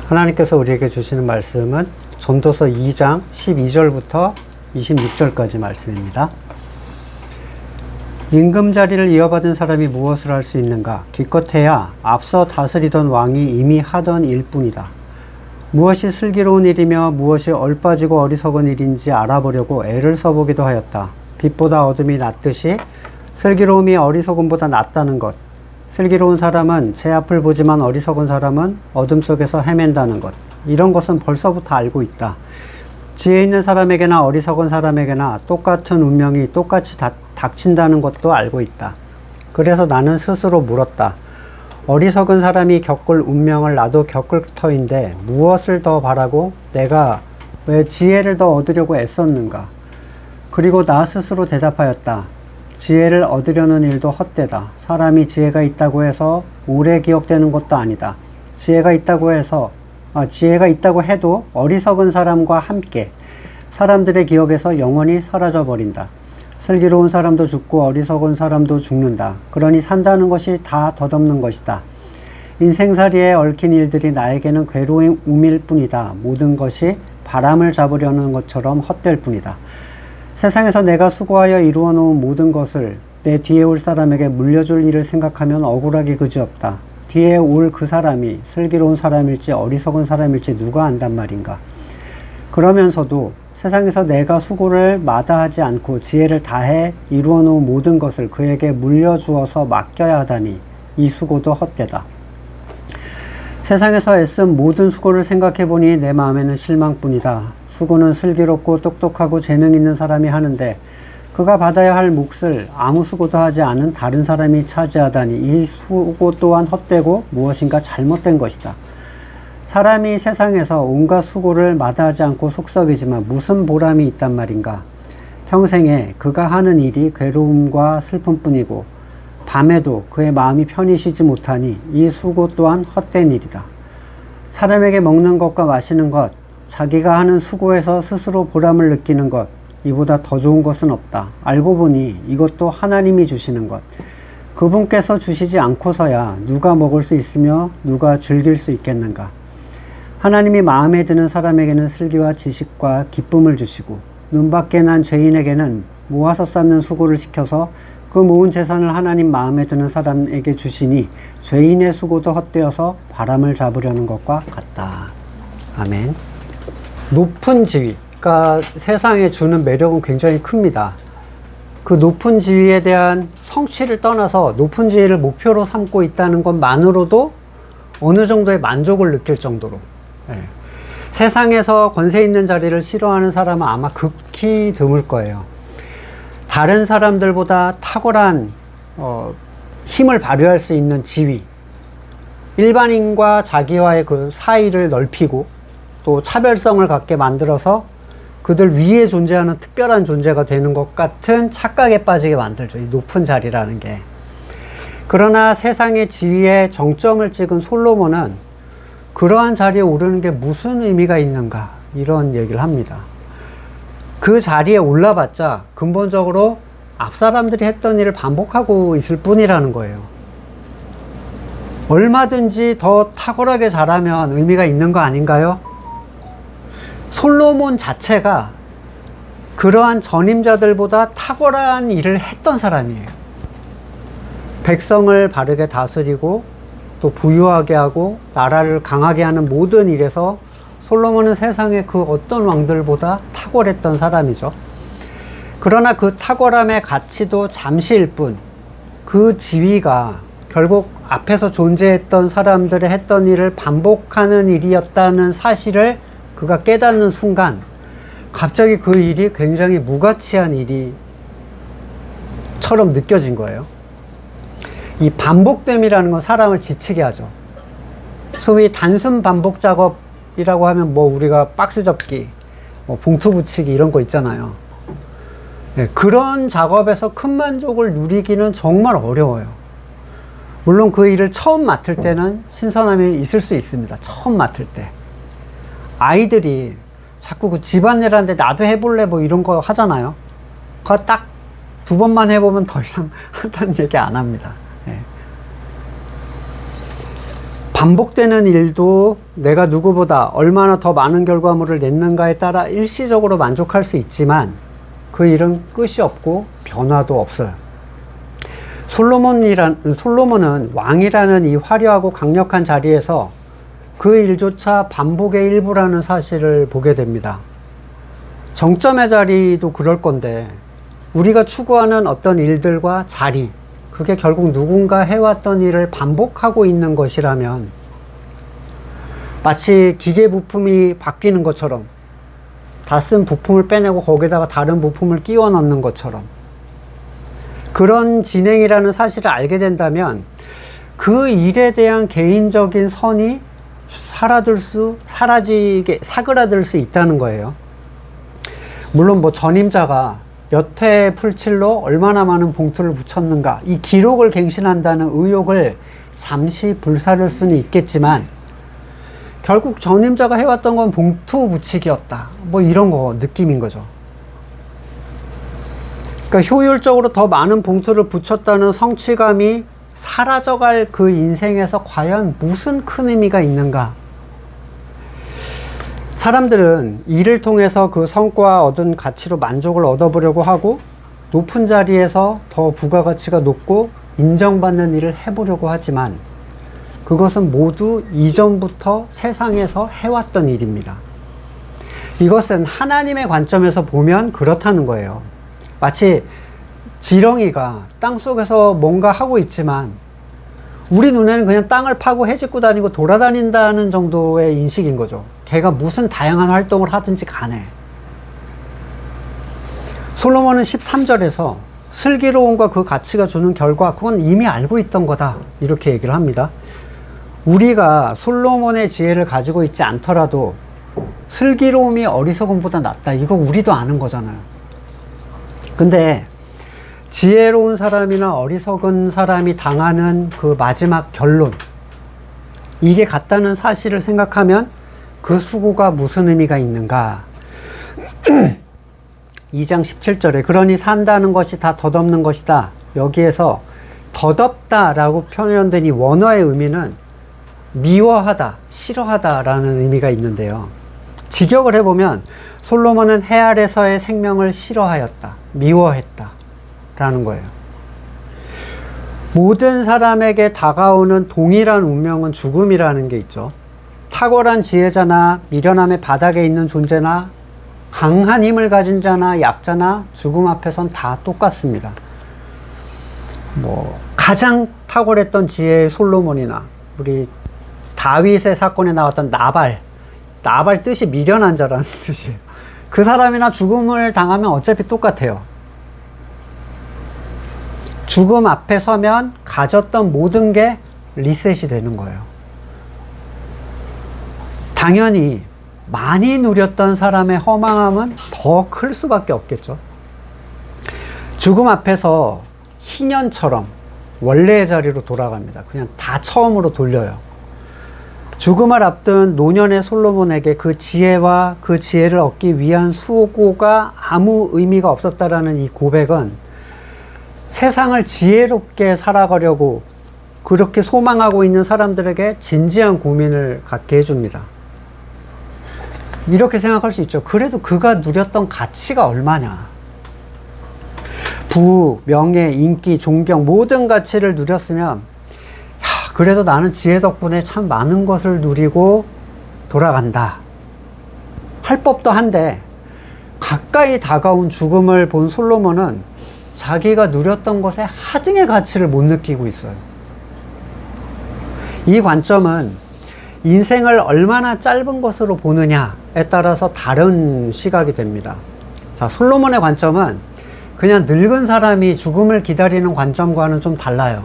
하나님께서 우리에게 주시는 말씀은 전도서 2장 12절부터 26절까지 말씀입니다. 임금자리를 이어받은 사람이 무엇을 할 수 있는가? 기껏해야 앞서 다스리던 왕이 이미 하던 일뿐이다. 무엇이 슬기로운 일이며 무엇이 얼빠지고 어리석은 일인지 알아보려고 애를 써보기도 하였다. 빛보다 어둠이 낫듯이 슬기로움이 어리석음보다 낫다는 것. 슬기로운 사람은 제 앞을 보지만 어리석은 사람은 어둠 속에서 헤맨다는 것. 이런 것은 벌써부터 알고 있다. 지혜 있는 사람에게나 어리석은 사람에게나 똑같은 운명이 똑같이 닥친다는 것도 알고 있다. 그래서 나는 스스로 물었다. 어리석은 사람이 겪을 운명을 나도 겪을 터인데 무엇을 더 바라고 내가 왜 지혜를 더 얻으려고 애썼는가? 그리고 나 스스로 대답하였다. 지혜를 얻으려는 일도 헛되다. 사람이 지혜가 있다고 해서 오래 기억되는 것도 아니다. 지혜가 있다고 해도 어리석은 사람과 함께 사람들의 기억에서 영원히 사라져 버린다. 슬기로운 사람도 죽고 어리석은 사람도 죽는다. 그러니 산다는 것이 다 덧없는 것이다. 인생살이에 얽힌 일들이 나에게는 괴로움일 뿐이다. 모든 것이 바람을 잡으려는 것처럼 헛될 뿐이다. 세상에서 내가 수고하여 이루어 놓은 모든 것을 내 뒤에 올 사람에게 물려줄 일을 생각하면 억울하기 그지없다. 뒤에 올 그 사람이 슬기로운 사람일지 어리석은 사람일지 누가 안단 말인가. 그러면서도 세상에서 내가 수고를 마다하지 않고 지혜를 다해 이루어 놓은 모든 것을 그에게 물려주어서 맡겨야 하다니 이 수고도 헛되다. 세상에서 애쓴 모든 수고를 생각해보니 내 마음에는 실망뿐이다. 수고는 슬기롭고 똑똑하고 재능 있는 사람이 하는데 그가 받아야 할 몫을 아무 수고도 하지 않은 다른 사람이 차지하다니 이 수고 또한 헛되고 무엇인가 잘못된 것이다. 사람이 세상에서 온갖 수고를 마다하지 않고 속썩이지만 무슨 보람이 있단 말인가. 평생에 그가 하는 일이 괴로움과 슬픔뿐이고 밤에도 그의 마음이 편히 쉬지 못하니 이 수고 또한 헛된 일이다. 사람에게 먹는 것과 마시는 것, 자기가 하는 수고에서 스스로 보람을 느끼는 것, 이보다 더 좋은 것은 없다. 알고 보니 이것도 하나님이 주시는 것. 그분께서 주시지 않고서야 누가 먹을 수 있으며 누가 즐길 수 있겠는가. 하나님이 마음에 드는 사람에게는 슬기와 지식과 기쁨을 주시고 눈밖에 난 죄인에게는 모아서 쌓는 수고를 시켜서 그 모은 재산을 하나님 마음에 드는 사람에게 주시니 죄인의 수고도 헛되어서 바람을 잡으려는 것과 같다. 아멘. 높은 지위가 세상에 주는 매력은 굉장히 큽니다. 그 높은 지위에 대한 성취를 떠나서 높은 지위를 목표로 삼고 있다는 것만으로도 어느 정도의 만족을 느낄 정도로, 세상에서 권세 있는 자리를 싫어하는 사람은 아마 극히 드물 거예요. 다른 사람들보다 탁월한 힘을 발휘할 수 있는 지위, 일반인과 자기와의 그 사이를 넓히고 또 차별성을 갖게 만들어서 그들 위에 존재하는 특별한 존재가 되는 것 같은 착각에 빠지게 만들죠. 이 높은 자리라는 게. 그러나 세상의 지위에 정점을 찍은 솔로몬은 그러한 자리에 오르는 게 무슨 의미가 있는가, 이런 얘기를 합니다. 그 자리에 올라봤자 근본적으로 앞 사람들이 했던 일을 반복하고 있을 뿐이라는 거예요. 얼마든지 더 탁월하게 잘하면 의미가 있는 거 아닌가요? 솔로몬 자체가 그러한 전임자들보다 탁월한 일을 했던 사람이에요. 백성을 바르게 다스리고 또 부유하게 하고 나라를 강하게 하는 모든 일에서 솔로몬은 세상의 그 어떤 왕들보다 탁월했던 사람이죠. 그러나 그 탁월함의 가치도 잠시일 뿐, 그 지위가 결국 앞에서 존재했던 사람들의 했던 일을 반복하는 일이었다는 사실을 그가 깨닫는 순간 갑자기 그 일이 굉장히 무가치한 일이처럼 느껴진 거예요. 이 반복됨이라는 건 사람을 지치게 하죠. 소위 단순 반복 작업이라고 하면 뭐 우리가 박스 접기, 봉투 붙이기 이런 거 있잖아요. 그런 작업에서 큰 만족을 누리기는 정말 어려워요. 물론 그 일을 처음 맡을 때는 신선함이 있을 수 있습니다. 처음 맡을 때. 아이들이 자꾸 그 집안일 하는데 나도 해볼래 뭐 이런 거 하잖아요. 그거 딱 2번만 해보면 더 이상 한다는 얘기 안 합니다. 반복되는 일도 내가 누구보다 얼마나 더 많은 결과물을 냈는가에 따라 일시적으로 만족할 수 있지만 그 일은 끝이 없고 변화도 없어요. 솔로몬은 왕이라는 이 화려하고 강력한 자리에서 그 일조차 반복의 일부라는 사실을 보게 됩니다. 정점의 자리도 그럴 건데 우리가 추구하는 어떤 일들과 자리, 그게 결국 누군가 해왔던 일을 반복하고 있는 것이라면 마치 기계 부품이 바뀌는 것처럼 다 쓴 부품을 빼내고 거기다가 다른 부품을 끼워 넣는 것처럼 그런 진행이라는 사실을 알게 된다면 그 일에 대한 개인적인 선이 사그라들 수 있다는 거예요. 물론 뭐 전임자가 몇 회 풀칠로 얼마나 많은 봉투를 붙였는가 이 기록을 갱신한다는 의욕을 잠시 불사를 수는 있겠지만 결국 전임자가 해왔던 건 봉투 붙이기였다 뭐 이런 거 느낌인 거죠. 그러니까 효율적으로 더 많은 봉투를 붙였다는 성취감이 사라져갈 그 인생에서 과연 무슨 큰 의미가 있는가. 사람들은 일을 통해서 그 성과 얻은 가치로 만족을 얻어보려고 하고 높은 자리에서 더 부가가치가 높고 인정받는 일을 해보려고 하지만 그것은 모두 이전부터 세상에서 해왔던 일입니다. 이것은 하나님의 관점에서 보면 그렇다는 거예요. 마치 지렁이가 땅속에서 뭔가 하고 있지만 우리 눈에는 그냥 땅을 파고 해집고 다니고 돌아다닌다는 정도의 인식인 거죠. 걔가 무슨 다양한 활동을 하든지 간에. 솔로몬은 13절에서 슬기로움과 그 가치가 주는 결과 그건 이미 알고 있던 거다 이렇게 얘기를 합니다. 우리가 솔로몬의 지혜를 가지고 있지 않더라도 슬기로움이 어리석음보다 낫다 이거 우리도 아는 거잖아요. 근데 지혜로운 사람이나 어리석은 사람이 당하는 그 마지막 결론 이게 같다는 사실을 생각하면 그 수고가 무슨 의미가 있는가. 2장 17절에 그러니 산다는 것이 다 덧없는 것이다. 여기에서 덧없다 라고 표현된 이 원어의 의미는 미워하다, 싫어하다 라는 의미가 있는데요. 직역을 해보면 솔로몬은 해 아래서의 생명을 싫어하였다, 미워했다 라는 거예요. 모든 사람에게 다가오는 동일한 운명은 죽음이라는 게 있죠. 탁월한 지혜자나 미련함의 바닥에 있는 존재나 강한 힘을 가진 자나 약자나 죽음 앞에선 다 똑같습니다. 가장 탁월했던 지혜의 솔로몬이나 우리 다윗의 사건에 나왔던 나발 뜻이 미련한 자라는 뜻이에요. 그 사람이나 죽음을 당하면 어차피 똑같아요. 죽음 앞에 서면 가졌던 모든 게 리셋이 되는 거예요. 당연히 많이 누렸던 사람의 허망함은 더 클 수밖에 없겠죠. 죽음 앞에서 희년처럼 원래의 자리로 돌아갑니다. 그냥 다 처음으로 돌려요. 죽음을 앞둔 노년의 솔로몬에게 그 지혜와 그 지혜를 얻기 위한 수고가 아무 의미가 없었다라는 이 고백은 세상을 지혜롭게 살아가려고 그렇게 소망하고 있는 사람들에게 진지한 고민을 갖게 해줍니다. 이렇게 생각할 수 있죠. 그래도 그가 누렸던 가치가 얼마냐. 부, 명예, 인기, 존경 모든 가치를 누렸으면 그래도 나는 지혜 덕분에 참 많은 것을 누리고 돌아간다 할 법도 한데 가까이 다가온 죽음을 본 솔로몬은 자기가 누렸던 것의 하등의 가치를 못 느끼고 있어요. 이 관점은 인생을 얼마나 짧은 것으로 보느냐에 따라서 다른 시각이 됩니다. 자, 솔로몬의 관점은 그냥 늙은 사람이 죽음을 기다리는 관점과는 좀 달라요.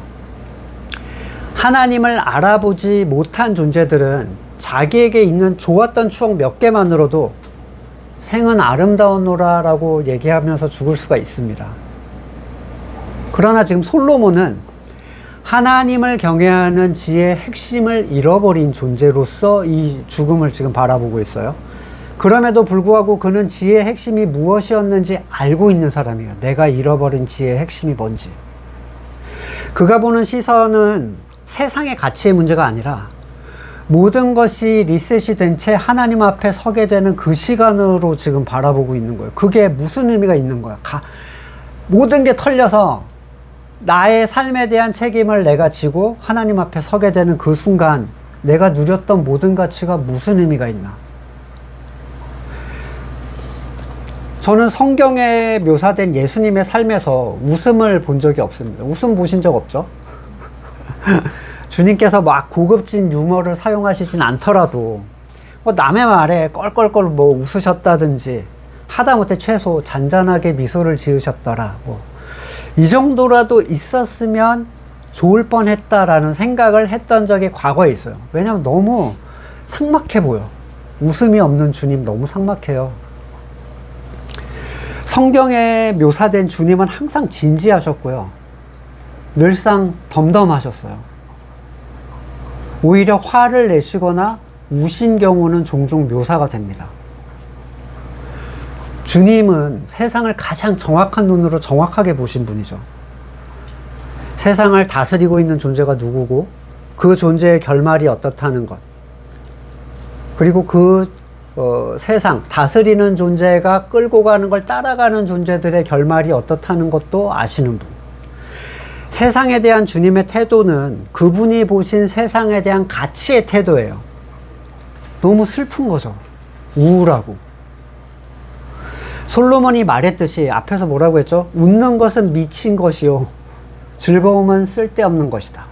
하나님을 알아보지 못한 존재들은 자기에게 있는 좋았던 추억 몇 개만으로도 생은 아름다웠노라 라고 얘기하면서 죽을 수가 있습니다. 그러나 지금 솔로몬은 하나님을 경외하는 지혜의 핵심을 잃어버린 존재로서 이 죽음을 지금 바라보고 있어요. 그럼에도 불구하고 그는 지혜의 핵심이 무엇이었는지 알고 있는 사람이에요. 내가 잃어버린 지혜의 핵심이 뭔지. 그가 보는 시선은 세상의 가치의 문제가 아니라 모든 것이 리셋이 된 채 하나님 앞에 서게 되는 그 시간으로 지금 바라보고 있는 거예요. 그게 무슨 의미가 있는 거야? 모든 게 털려서 나의 삶에 대한 책임을 내가 지고 하나님 앞에 서게 되는 그 순간 내가 누렸던 모든 가치가 무슨 의미가 있나? 저는 성경에 묘사된 예수님의 삶에서 웃음을 본 적이 없습니다. 웃음 보신 적 없죠? 주님께서 막 고급진 유머를 사용하시진 않더라도 뭐 남의 말에 껄껄껄 뭐 웃으셨다든지 하다못해 최소 잔잔하게 미소를 지으셨더라 이 정도라도 있었으면 좋을 뻔했다라는 생각을 했던 적이 과거에 있어요. 왜냐면 너무 삭막해 보여. 웃음이 없는 주님 너무 삭막해요. 성경에 묘사된 주님은 항상 진지하셨고요. 늘상 덤덤하셨어요. 오히려 화를 내시거나 우신 경우는 종종 묘사가 됩니다. 주님은 세상을 가장 정확한 눈으로 정확하게 보신 분이죠. 세상을 다스리고 있는 존재가 누구고 그 존재의 결말이 어떻다는 것, 그리고 그 세상 다스리는 존재가 끌고 가는 걸 따라가는 존재들의 결말이 어떻다는 것도 아시는 분. 세상에 대한 주님의 태도는 그분이 보신 세상에 대한 가치의 태도예요. 너무 슬픈 거죠. 우울하고. 솔로몬이 말했듯이 앞에서 뭐라고 했죠? 웃는 것은 미친 것이요 즐거움은 쓸데없는 것이다.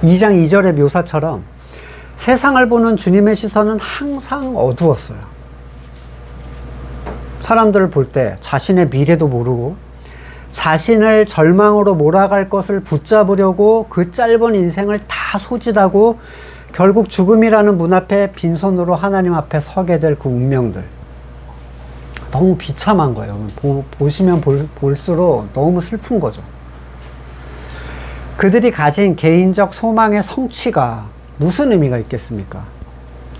2장 2절의 묘사처럼 세상을 보는 주님의 시선은 항상 어두웠어요. 사람들을 볼 때 자신의 미래도 모르고 자신을 절망으로 몰아갈 것을 붙잡으려고 그 짧은 인생을 다 소진하고 결국 죽음이라는 문 앞에 빈손으로 하나님 앞에 서게 될 그 운명들. 너무 비참한 거예요. 보시면 볼수록 너무 슬픈 거죠. 그들이 가진 개인적 소망의 성취가 무슨 의미가 있겠습니까?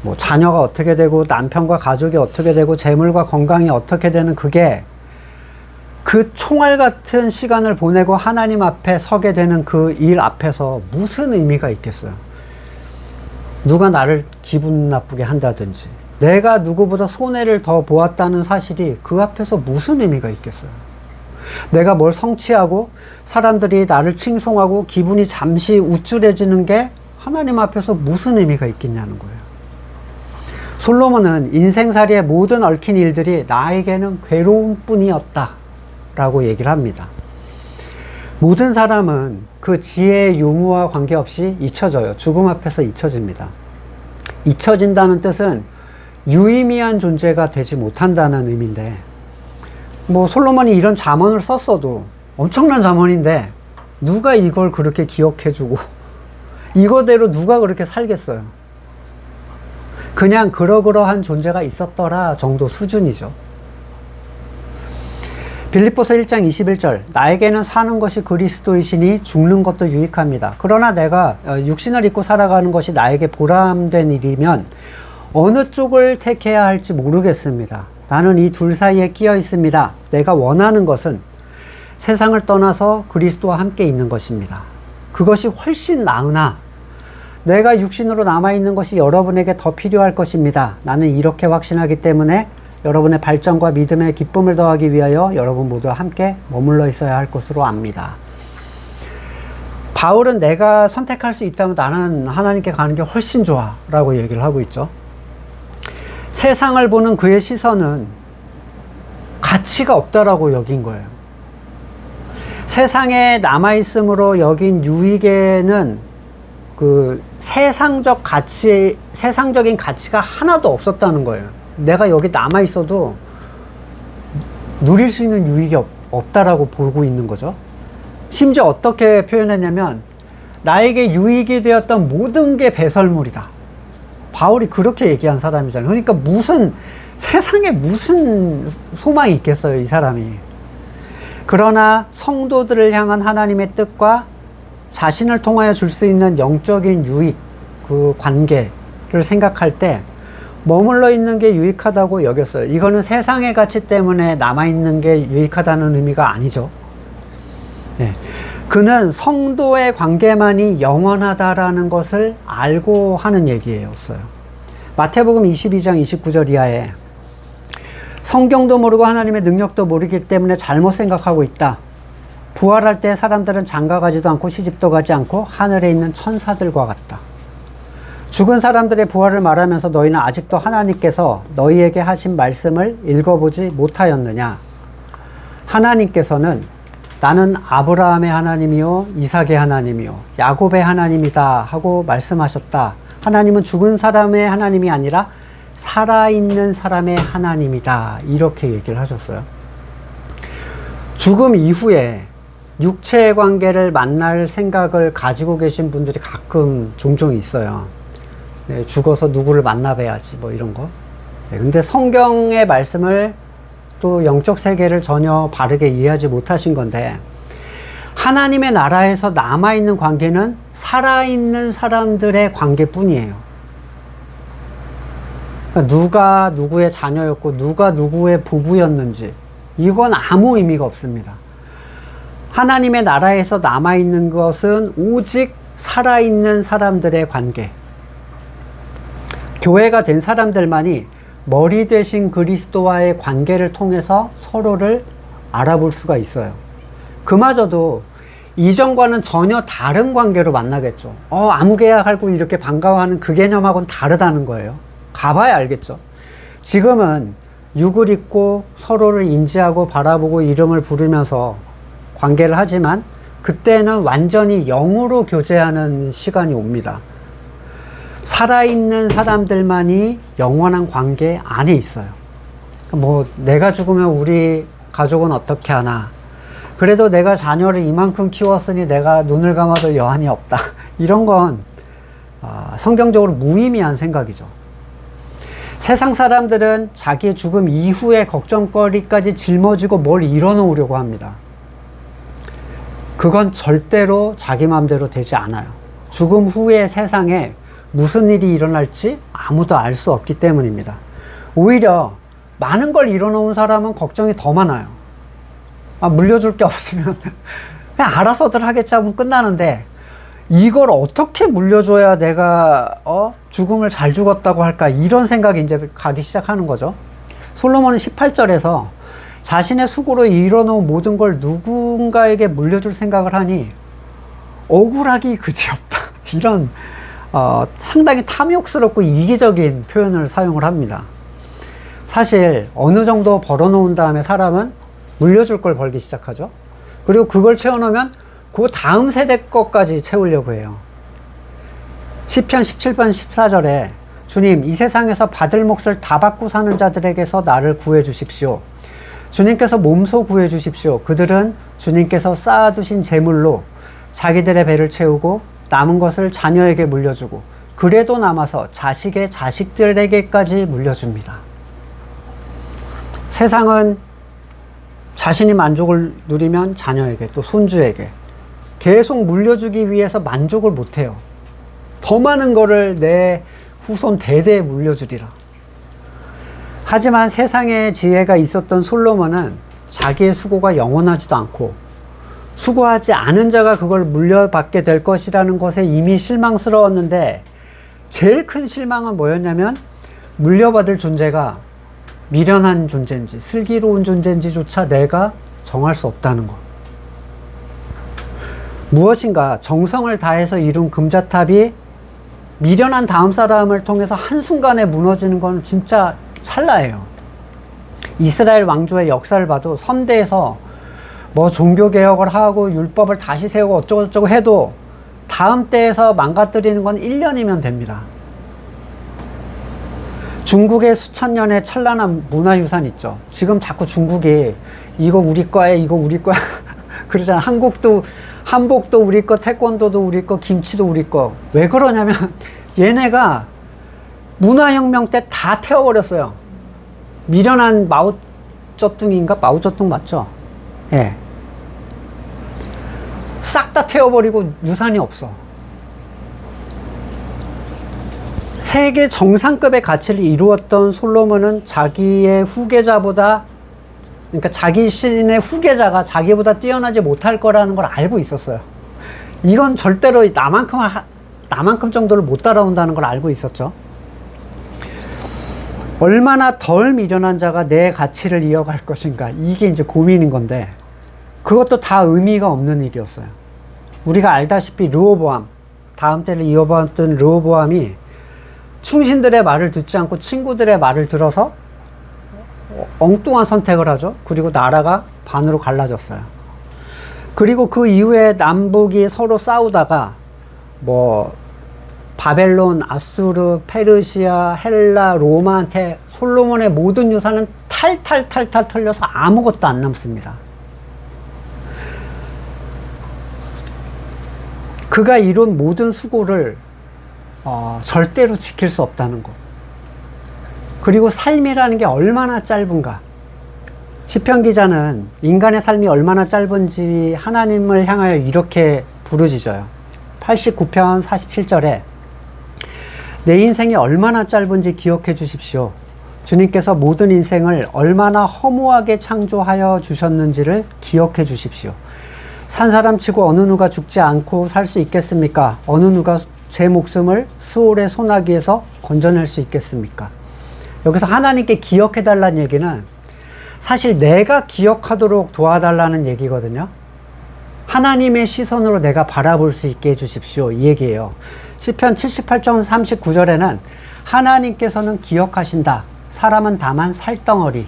뭐 자녀가 어떻게 되고 남편과 가족이 어떻게 되고 재물과 건강이 어떻게 되는 그게 그 총알 같은 시간을 보내고 하나님 앞에 서게 되는 그 일 앞에서 무슨 의미가 있겠어요? 누가 나를 기분 나쁘게 한다든지 내가 누구보다 손해를 더 보았다는 사실이 그 앞에서 무슨 의미가 있겠어요? 내가 뭘 성취하고 사람들이 나를 칭송하고 기분이 잠시 우쭐해지는 게 하나님 앞에서 무슨 의미가 있겠냐는 거예요. 솔로몬은 인생살이의 모든 얽힌 일들이 나에게는 괴로움뿐이었다 라고 얘기를 합니다. 모든 사람은 그 지혜의 유무와 관계없이 잊혀져요. 죽음 앞에서 잊혀집니다. 잊혀진다는 뜻은 유의미한 존재가 되지 못한다는 의미인데, 뭐 솔로몬이 이런 잠언을 썼어도 엄청난 잠언인데 누가 이걸 그렇게 기억해주고 이거대로 누가 그렇게 살겠어요? 그냥 그러그러한 존재가 있었더라 정도 수준이죠. 빌립보서 1장 21절 나에게는 사는 것이 그리스도이시니 죽는 것도 유익합니다. 그러나 내가 육신을 입고 살아가는 것이 나에게 보람된 일이면 어느 쪽을 택해야 할지 모르겠습니다. 나는 이 둘 사이에 끼어 있습니다. 내가 원하는 것은 세상을 떠나서 그리스도와 함께 있는 것입니다. 그것이 훨씬 나으나 내가 육신으로 남아있는 것이 여러분에게 더 필요할 것입니다. 나는 이렇게 확신하기 때문에 여러분의 발전과 믿음의 기쁨을 더하기 위하여 여러분 모두와 함께 머물러 있어야 할 것으로 압니다. 바울은 내가 선택할 수 있다면 나는 하나님께 가는 게 훨씬 좋아 라고 얘기를 하고 있죠. 세상을 보는 그의 시선은 가치가 없다라고 여긴 거예요. 세상에 남아있음으로 여긴 유익에는 그 세상적인 가치가 하나도 없었다는 거예요. 내가 여기 남아있어도 누릴 수 있는 유익이 없다라고 보고 있는 거죠. 심지어 어떻게 표현했냐면 나에게 유익이 되었던 모든 게 배설물이다. 바울이 그렇게 얘기한 사람이잖아요. 그러니까 세상에 무슨 소망이 있겠어요, 이 사람이. 그러나 성도들을 향한 하나님의 뜻과 자신을 통하여 줄 수 있는 영적인 유익, 그 관계를 생각할 때 머물러 있는 게 유익하다고 여겼어요. 이거는 세상의 가치 때문에 남아있는 게 유익하다는 의미가 아니죠. 네. 그는 성도의 관계만이 영원하다라는 것을 알고 하는 얘기였어요. 마태복음 22장 29절 이하에 성경도 모르고 하나님의 능력도 모르기 때문에 잘못 생각하고 있다. 부활할 때 사람들은 장가가지도 않고 시집도 가지 않고 하늘에 있는 천사들과 같다. 죽은 사람들의 부활을 말하면서 너희는 아직도 하나님께서 너희에게 하신 말씀을 읽어보지 못하였느냐? 하나님께서는 나는 아브라함의 하나님이요 이삭의 하나님이요 야곱의 하나님이다 하고 말씀하셨다. 하나님은 죽은 사람의 하나님이 아니라 살아있는 사람의 하나님이다. 이렇게 얘기를 하셨어요. 죽음 이후에 육체의 관계를 만날 생각을 가지고 계신 분들이 가끔 종종 있어요. 네, 죽어서 누구를 만나봐야지 뭐 이런 거. 네, 근데 성경의 말씀을 또 영적 세계를 전혀 바르게 이해하지 못하신 건데, 하나님의 나라에서 남아있는 관계는 살아있는 사람들의 관계뿐이에요. 그러니까 누가 누구의 자녀였고 누가 누구의 부부였는지 이건 아무 의미가 없습니다. 하나님의 나라에서 남아있는 것은 오직 살아있는 사람들의 관계. 교회가 된 사람들만이 머리 대신 그리스도와의 관계를 통해서 서로를 알아볼 수가 있어요. 그마저도 이전과는 전혀 다른 관계로 만나겠죠. 아무 계약하고 이렇게 반가워하는 그 개념하고는 다르다는 거예요. 가봐야 알겠죠. 지금은 육을 입고 서로를 인지하고 바라보고 이름을 부르면서 관계를 하지만 그때는 완전히 영으로 교제하는 시간이 옵니다. 살아있는 사람들만이 영원한 관계 안에 있어요. 뭐 내가 죽으면 우리 가족은 어떻게 하나, 그래도 내가 자녀를 이만큼 키웠으니 내가 눈을 감아도 여한이 없다, 이런 건 성경적으로 무의미한 생각이죠. 세상 사람들은 자기의 죽음 이후의 걱정거리까지 짊어지고 뭘 이뤄놓으려고 합니다. 그건 절대로 자기 마음대로 되지 않아요. 죽음 후의 세상에 무슨 일이 일어날지 아무도 알 수 없기 때문입니다. 오히려 많은 걸 이뤄놓은 사람은 걱정이 더 많아요. 물려줄 게 없으면 그냥 알아서들 하겠지 하면 끝나는데, 이걸 어떻게 물려줘야 내가 죽음을 잘 죽었다고 할까, 이런 생각이 이제 가기 시작하는 거죠. 솔로몬은 18절에서 자신의 수고로 이뤄놓은 모든 걸 누군가에게 물려줄 생각을 하니 억울하기 그지없다, 이런 상당히 탐욕스럽고 이기적인 표현을 사용을 합니다. 사실 어느 정도 벌어놓은 다음에 사람은 물려줄 걸 벌기 시작하죠. 그리고 그걸 채워놓으면 그 다음 세대 것까지 채우려고 해요. 시편 17편 14절에 주님, 이 세상에서 받을 몫을 다 받고 사는 자들에게서 나를 구해 주십시오. 주님께서 몸소 구해 주십시오. 그들은 주님께서 쌓아두신 재물로 자기들의 배를 채우고 남은 것을 자녀에게 물려주고 그래도 남아서 자식의 자식들에게까지 물려줍니다. 세상은 자신이 만족을 누리면 자녀에게, 또 손주에게 계속 물려주기 위해서 만족을 못해요. 더 많은 거를 내 후손 대대에 물려주리라. 하지만 세상의 지혜가 있었던 솔로몬은 자기의 수고가 영원하지도 않고 수고하지 않은 자가 그걸 물려받게 될 것이라는 것에 이미 실망스러웠는데, 제일 큰 실망은 뭐였냐면 물려받을 존재가 미련한 존재인지 슬기로운 존재인지조차 내가 정할 수 없다는 것. 무엇인가 정성을 다해서 이룬 금자탑이 미련한 다음 사람을 통해서 한순간에 무너지는 건 진짜 찰나예요. 이스라엘 왕조의 역사를 봐도 선대에서 뭐 종교개혁을 하고 율법을 다시 세우고 어쩌고저쩌고 해도 다음 때에서 망가뜨리는 건 1년이면 됩니다. 중국의 수천 년의 찬란한 문화유산 있죠. 지금 자꾸 중국이 이거 우리 거야, 이거 우리 거야 그러잖아. 한복도 우리 거, 태권도도 우리 거, 김치도 우리 거. 왜 그러냐면 얘네가 문화혁명 때 다 태워버렸어요. 미련한 마오쩌둥인가? 마오쩌둥 맞죠? 예. 싹 다 태워버리고 유산이 없어. 세계 정상급의 가치를 이루었던 솔로몬은 자기의 후계자보다 그러니까 자기 신의 후계자가 자기보다 뛰어나지 못할 거라는 걸 알고 있었어요. 이건 절대로 나만큼 정도를 못 따라온다는 걸 알고 있었죠. 얼마나 덜 미련한 자가 내 가치를 이어갈 것인가, 이게 이제 고민인 건데, 그것도 다 의미가 없는 일이었어요. 우리가 알다시피 르호보암, 다음 때를 이어봤던 르호보암이 충신들의 말을 듣지 않고 친구들의 말을 들어서 엉뚱한 선택을 하죠. 그리고 나라가 반으로 갈라졌어요. 그리고 그 이후에 남북이 서로 싸우다가 뭐 바벨론, 아수르, 페르시아, 헬라, 로마한테 솔로몬의 모든 유산은 탈탈탈탈 털려서 아무것도 안 남습니다. 그가 이룬 모든 수고를 절대로 지킬 수 없다는 것. 그리고 삶이라는 게 얼마나 짧은가. 시편 기자는 인간의 삶이 얼마나 짧은지 하나님을 향하여 이렇게 부르짖어요. 89편 47절에 내 인생이 얼마나 짧은지 기억해 주십시오. 주님께서 모든 인생을 얼마나 허무하게 창조하여 주셨는지를 기억해 주십시오. 산 사람 치고 어느 누가 죽지 않고 살 수 있겠습니까? 어느 누가 제 목숨을 스올의 소나기에서 건져낼 수 있겠습니까? 여기서 하나님께 기억해 달라는 얘기는 사실 내가 기억하도록 도와달라는 얘기거든요. 하나님의 시선으로 내가 바라볼 수 있게 해주십시오, 이 얘기예요. 시편 78편 39절에는 하나님께서는 기억하신다. 사람은 다만 살덩어리.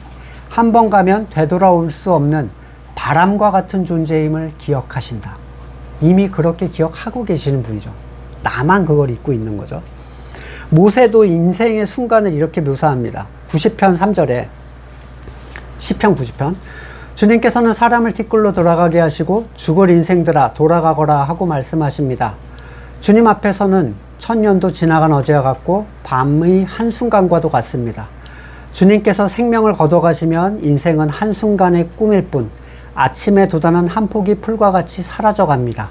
한 번 가면 되돌아올 수 없는 바람과 같은 존재임을 기억하신다. 이미 그렇게 기억하고 계시는 분이죠. 나만 그걸 잊고 있는 거죠. 모세도 인생의 순간을 이렇게 묘사합니다. 90편 3절에 시편 90편 주님께서는 사람을 티끌로 돌아가게 하시고 죽을 인생들아 돌아가거라 하고 말씀하십니다. 주님 앞에서는 천년도 지나간 어제와 같고 밤의 한순간과도 같습니다. 주님께서 생명을 걷어가시면 인생은 한순간의 꿈일 뿐 아침에 돋아난 한 폭이 풀과 같이 사라져갑니다.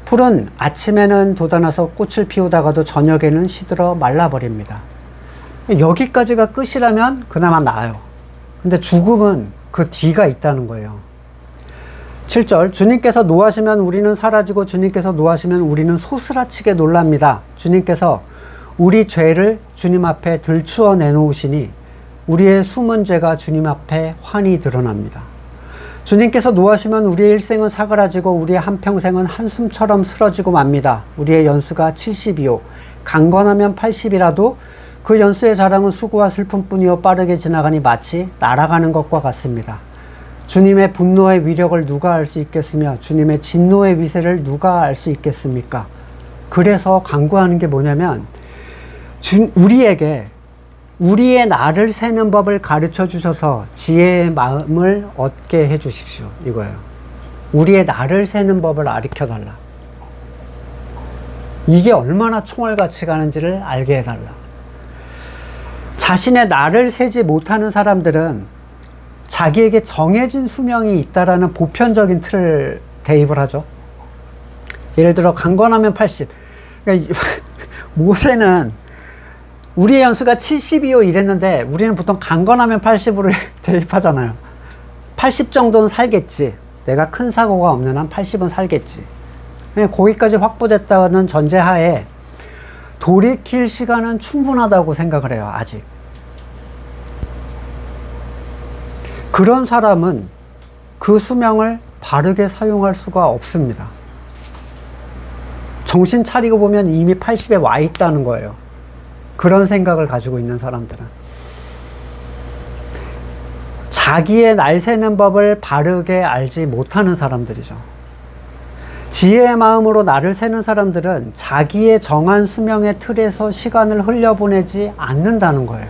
풀은 아침에는 돋아나서 꽃을 피우다가도 저녁에는 시들어 말라버립니다. 여기까지가 끝이라면 그나마 나아요. 근데 죽음은 그 뒤가 있다는 거예요. 7절 주님께서 노하시면 우리는 사라지고 주님께서 노하시면 우리는 소스라치게 놀랍니다. 주님께서 우리 죄를 주님 앞에 들추어 내놓으시니 우리의 숨은 죄가 주님 앞에 환히 드러납니다. 주님께서 노하시면 우리의 일생은 사그라지고 우리의 한평생은 한숨처럼 쓰러지고 맙니다. 우리의 연수가 70이요 강건하면 80이라도 그 연수의 자랑은 수고와 슬픔뿐이요 빠르게 지나가니 마치 날아가는 것과 같습니다. 주님의 분노의 위력을 누가 알 수 있겠으며 주님의 진노의 위세를 누가 알 수 있겠습니까? 그래서 간구하는 게 뭐냐면 우리에게 우리의 날을 세는 법을 가르쳐 주셔서 지혜의 마음을 얻게 해 주십시오. 이거예요. 우리의 날을 세는 법을 가르쳐 달라. 이게 얼마나 총알같이 가는지를 알게 해달라. 자신의 날을 세지 못하는 사람들은 자기에게 정해진 수명이 있다라는 보편적인 틀을 대입을 하죠. 예를 들어 강건하면 80. 그러니까 모세는 우리의 연수가 70이요 이랬는데 우리는 보통 강건하면 80으로 대입하잖아요. 80 정도는 살겠지. 내가 큰 사고가 없는 한 80은 살겠지. 거기까지 확보됐다는 전제하에 돌이킬 시간은 충분하다고 생각을 해요. 아직. 그런 사람은 그 수명을 바르게 사용할 수가 없습니다. 정신 차리고 보면 이미 80에 와 있다는 거예요. 그런 생각을 가지고 있는 사람들은 자기의 날 세는 법을 바르게 알지 못하는 사람들이죠. 지혜의 마음으로 날을 세는 사람들은 자기의 정한 수명의 틀에서 시간을 흘려보내지 않는다는 거예요.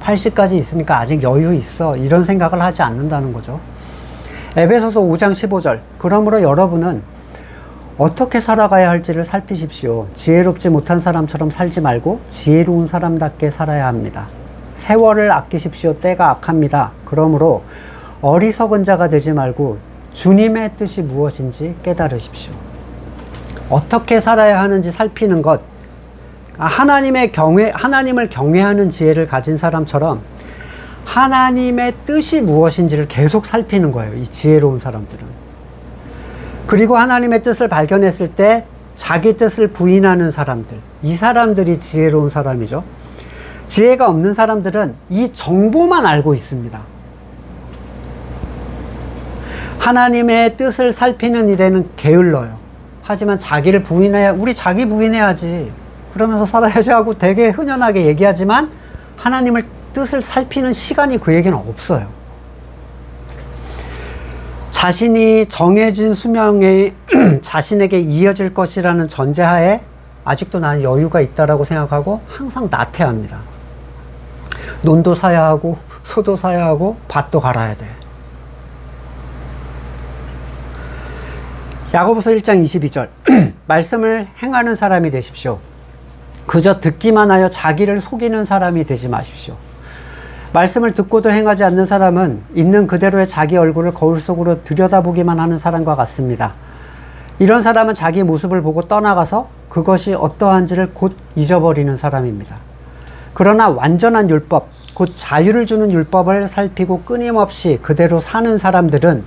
80까지 있으니까 아직 여유 있어 이런 생각을 하지 않는다는 거죠. 에베소서 5장 15절 그러므로 여러분은 어떻게 살아가야 할지를 살피십시오. 지혜롭지 못한 사람처럼 살지 말고 지혜로운 사람답게 살아야 합니다. 세월을 아끼십시오. 때가 악합니다. 그러므로 어리석은 자가 되지 말고 주님의 뜻이 무엇인지 깨달으십시오. 어떻게 살아야 하는지 살피는 것, 하나님을 경외하는 지혜를 가진 사람처럼 하나님의 뜻이 무엇인지를 계속 살피는 거예요, 이 지혜로운 사람들은. 그리고 하나님의 뜻을 발견했을 때 자기 뜻을 부인하는 사람들, 이 사람들이 지혜로운 사람이죠. 지혜가 없는 사람들은 이 정보만 알고 있습니다. 하나님의 뜻을 살피는 일에는 게을러요. 하지만 자기를 부인해야, 우리 자기 부인해야지, 그러면서 살아야지 하고 되게 흔연하게 얘기하지만 하나님의 뜻을 살피는 시간이 그에게는 없어요. 자신이 정해진 수명이 자신에게 이어질 것이라는 전제하에 아직도 나는 여유가 있다라고 생각하고 항상 나태합니다. 논도 사야 하고 소도 사야 하고 밭도 갈아야 돼. 야고보서 1장 22절 말씀을 행하는 사람이 되십시오. 그저 듣기만 하여 자기를 속이는 사람이 되지 마십시오. 말씀을 듣고도 행하지 않는 사람은 있는 그대로의 자기 얼굴을 거울 속으로 들여다보기만 하는 사람과 같습니다. 이런 사람은 자기 모습을 보고 떠나가서 그것이 어떠한지를 곧 잊어버리는 사람입니다. 그러나 완전한 율법, 곧 자유를 주는 율법을 살피고 끊임없이 그대로 사는 사람들은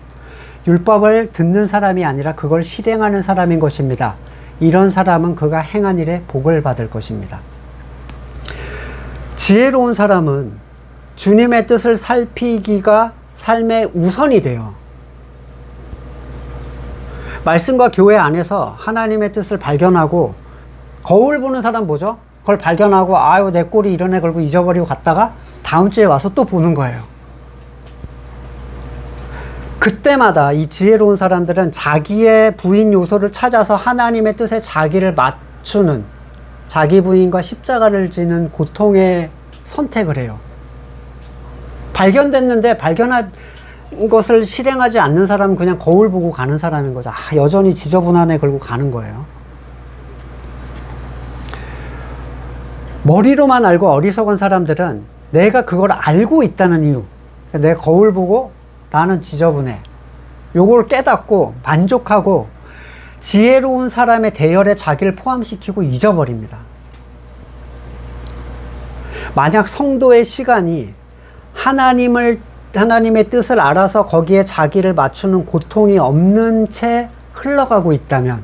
율법을 듣는 사람이 아니라 그걸 실행하는 사람인 것입니다. 이런 사람은 그가 행한 일에 복을 받을 것입니다. 지혜로운 사람은 주님의 뜻을 살피기가 삶의 우선이 돼요. 말씀과 교회 안에서 하나님의 뜻을 발견하고, 거울 보는 사람 뭐죠? 그걸 발견하고 아유 내 꼴이 이런 애 걸고 잊어버리고 갔다가 다음 주에 와서 또 보는 거예요. 그때마다 이 지혜로운 사람들은 자기의 부인 요소를 찾아서 하나님의 뜻에 자기를 맞추는, 자기 부인과 십자가를 지는 고통의 선택을 해요. 발견됐는데 발견한 것을 실행하지 않는 사람은 그냥 거울 보고 가는 사람인 거죠. 여전히 지저분한 애 걸고 가는 거예요. 머리로만 알고 어리석은 사람들은 내가 그걸 알고 있다는 이유, 내 거울 보고 나는 지저분해, 요걸 깨닫고 만족하고 지혜로운 사람의 대열에 자기를 포함시키고 잊어버립니다. 만약 성도의 시간이 하나님의 뜻을 알아서 거기에 자기를 맞추는 고통이 없는 채 흘러가고 있다면,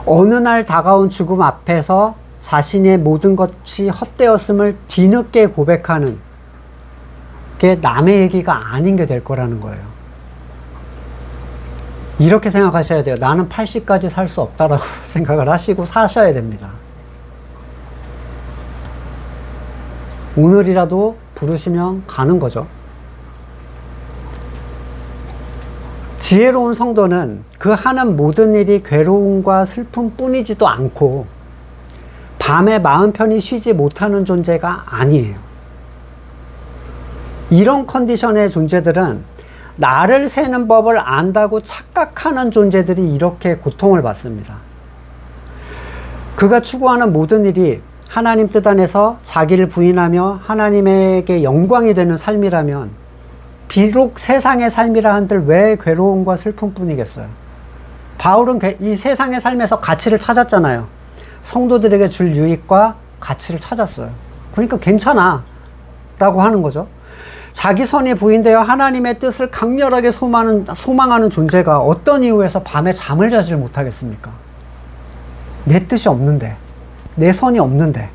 어느 날 다가온 죽음 앞에서 자신의 모든 것이 헛되었음을 뒤늦게 고백하는 게 남의 얘기가 아닌 게 될 거라는 거예요. 이렇게 생각하셔야 돼요. 나는 80까지 살 수 없다라고 생각을 하시고 사셔야 됩니다. 오늘이라도 부르시면 가는 거죠. 지혜로운 성도는 그 하는 모든 일이 괴로움과 슬픔뿐이지도 않고 밤에 마음 편히 쉬지 못하는 존재가 아니에요. 이런 컨디션의 존재들은 나를 세는 법을 안다고 착각하는 존재들이 이렇게 고통을 받습니다. 그가 추구하는 모든 일이 하나님 뜻 안에서 자기를 부인하며 하나님에게 영광이 되는 삶이라면 비록 세상의 삶이라 한들 왜 괴로움과 슬픔뿐이겠어요. 바울은 이 세상의 삶에서 가치를 찾았잖아요. 성도들에게 줄 유익과 가치를 찾았어요. 그러니까 괜찮아 라고 하는 거죠. 자기 선이 부인되어 하나님의 뜻을 강렬하게 소망하는 존재가 어떤 이유에서 밤에 잠을 자질 못하겠습니까? 내 뜻이 없는데, 내 선이 없는데.